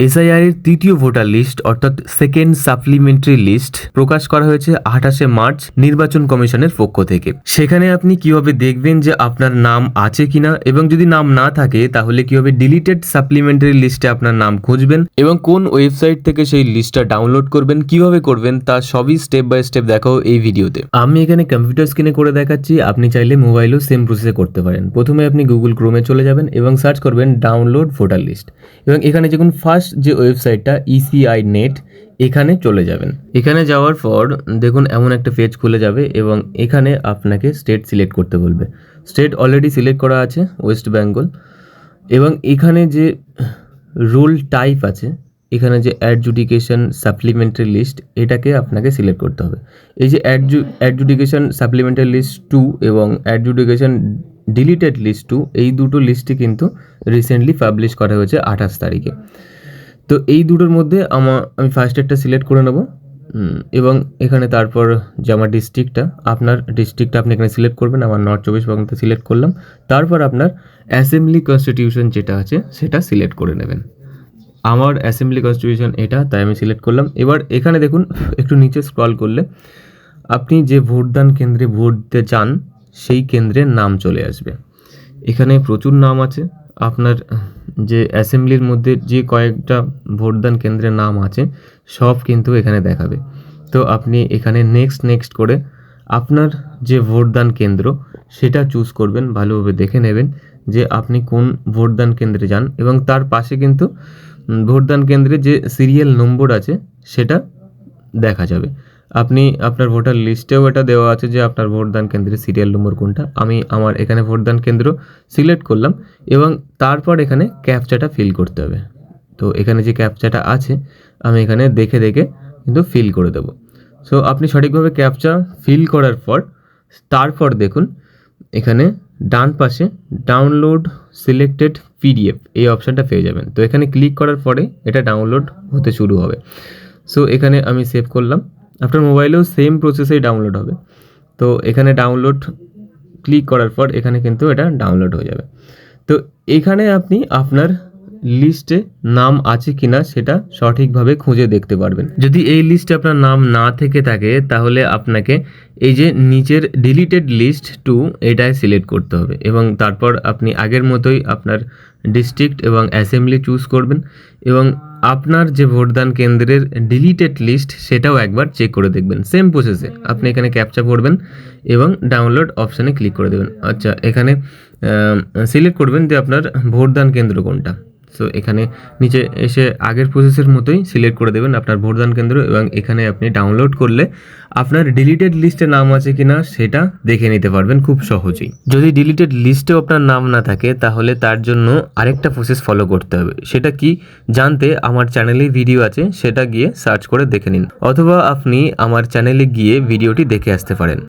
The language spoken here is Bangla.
এসআইআর এর তৃতীয় ভোটার লিস্ট অর্থাৎ সেকেন্ড সাপ্লিমেন্টারি লিস্ট প্রকাশ করা হয়েছে 28শে মার্চ নির্বাচন কমিশনের পক্ষ থেকে। সেখানে আপনি কিভাবে দেখবেন যে আপনার নাম আছে কিনা, এবং যদি নাম না থাকে তাহলে কিভাবে ডিলিটেড সাপ্লিমেন্টারি লিস্টে আপনার নাম খুঁজবেন এবং কোন ওয়েবসাইট থেকে সেই লিস্টটা ডাউনলোড করবেন, কিভাবে করবেন তা সবই স্টেপ বাই স্টেপ দেখাও এই ভিডিওতে। আমি এখানে কম্পিউটার স্ক্রিনে করে দেখাচ্ছি, আপনি চাইলে মোবাইলেও সেম প্রসেসে করতে পারেন। প্রথমে আপনি গুগল ক্রোমে চলে যাবেন এবং সার্চ করবেন ডাউনলোড ভোটার লিস্ট, এবং এখানে যখন ফার্স্ট যে ওয়েবসাইটটা ইসিআই নেট, এখানে চলে যাবেন। এখানে যাওয়ার পর দেখুন এমন একটা পেজ খুলে যাবে এবং এখানে আপনাকে স্টেট সিলেক্ট করতে বলবে। স্টেট অলরেডি সিলেক্ট করা আছে, ওয়েস্ট বেঙ্গল। এবং এখানে যে রোল টাইপ আছে, এখানে যে অ্যাডজুডিকেশন সাপ্লিমেন্টারি লিস্ট, এটাকে আপনাকে সিলেক্ট করতে হবে। এই যে অ্যাডজুডিকেশন সাপ্লিমেন্টারি লিস্ট 2 এবং অ্যাডজুডিকেশন ডিলিটেড লিস্ট 2, এই দুটো লিস্টই কিন্তু রিসেন্টলি পাবলিশ করা হয়েছে 28 তারিখে। তো এই দুটোর মধ্যে আমি ফার্স্ট একটা সিলেক্ট করে নেব, এবং এখানে তারপর যে আমার ডিস্ট্রিক্টটা, আপনার ডিস্ট্রিক্টটা আপনি এখানে সিলেক্ট করবেন। আমার নর্থ চব্বিশ পরগনাতে সিলেক্ট করলাম। তারপর আপনার অ্যাসেম্বলি কনস্টিটিউশন যেটা আছে সেটা সিলেক্ট করে নেবেন। আমার অ্যাসেম্বলি কনস্টিটিউশন এটা, তাই আমি সিলেক্ট করলাম। এবার এখানে দেখুন একটু নিচে স্ক্রল করলে আপনি যে ভোটদান কেন্দ্রে ভোট দিতে চান সেই কেন্দ্রের নাম চলে আসবে। এখানে প্রচুর নাম আছে, আপনার যে অ্যাসেম্বলির মধ্যে যে কয়েকটা ভোটদান কেন্দ্রের নাম আছে সব কিন্তু এখানে দেখাবে। তো আপনি এখানে নেক্সট করে আপনার যে ভোটদান কেন্দ্র সেটা চুজ করবেন, ভালোভাবে দেখে নেবেন যে আপনি কোন ভোটদান কেন্দ্রে যান, এবং তার পাশে কিন্তু ভোটদান কেন্দ্রে যে সিরিয়াল নম্বর আছে সেটা দেখা যাবে। আপনি আপনার ভোটার লিস্টেও এটা দেওয়া আছে যে আপনার ভোটদান কেন্দ্রের সিরিয়াল নম্বর কোনটা। আমি আমার এখানে ভোটদান কেন্দ্র সিলেক্ট করলাম এবং তারপর এখানে ক্যাপচাটা ফিল করতে হবে। তো এখানে যে ক্যাপচাটা আছে আমি এখানে দেখে কিন্তু ফিল করে দেবো। সো আপনি সঠিকভাবে ক্যাপচা ফিল করার পর তারপর দেখুন এখানে ডান পাশে ডাউনলোড সিলেক্টেড পিডিএফ এই অপশানটা পেয়ে যাবেন। তো এখানে ক্লিক করার পরে এটা ডাউনলোড হতে শুরু হবে। সো এখানে আমি সেভ করলাম। আপনার মোবাইলেও সেম প্রসেসেই ডাউনলোড হবে। তো এখানে ডাউনলোড ক্লিক করার পর এখানে কিন্তু এটা ডাউনলোড হয়ে যাবে। তো এখানে আপনি আপনার লিস্টে নাম আছে কিনা সেটা সঠিকভাবে খুঁজে দেখতে পারবেন। যদি এই লিস্টে আপনার নাম না থেকে থাকে তাহলে আপনাকে এই যে নিচের ডিলিটেড লিস্ট 2 এটাই সিলেক্ট করতে হবে, এবং তারপর আপনি আগের মতোই আপনার ডিস্ট্রিক্ট এবং অ্যাসেম্বলি চুজ করবেন, এবং আপনার যে ভোটদান কেন্দ্রের ডিলিটেড লিস্ট সেটাও একবার চেক করে দেখবেন। সেম প্রসেসে আপনি এখানে ক্যাপচা করবেন এবং ডাউনলোড অপশানে ক্লিক করে দেবেন। আচ্ছা, এখানে সিলেক্ট করবেন যে আপনার ভোটদান কেন্দ্র কোনটা। সো এখানে নিচে এসে আগের প্রসেসের মতোই সিলেক্ট করে দেবেন আপনার ভোটদান কেন্দ্র, এবং এখানে আপনি ডাউনলোড করলে আপনার ডিলিটেড লিস্টে নাম আছে কিনা সেটা দেখে নিতে পারবেন খুব সহজেই। যদি ডিলিটেড লিস্টেও আপনার নাম না থাকে তাহলে তার জন্য আরেকটা প্রসেস ফলো করতে হবে। সেটা কি জানতে আমার চ্যানেলে ভিডিও আছে, সেটা গিয়ে সার্চ করে দেখে নিন, অথবা আপনি আমার চ্যানেলে গিয়ে ভিডিওটি দেখে আসতে পারেন।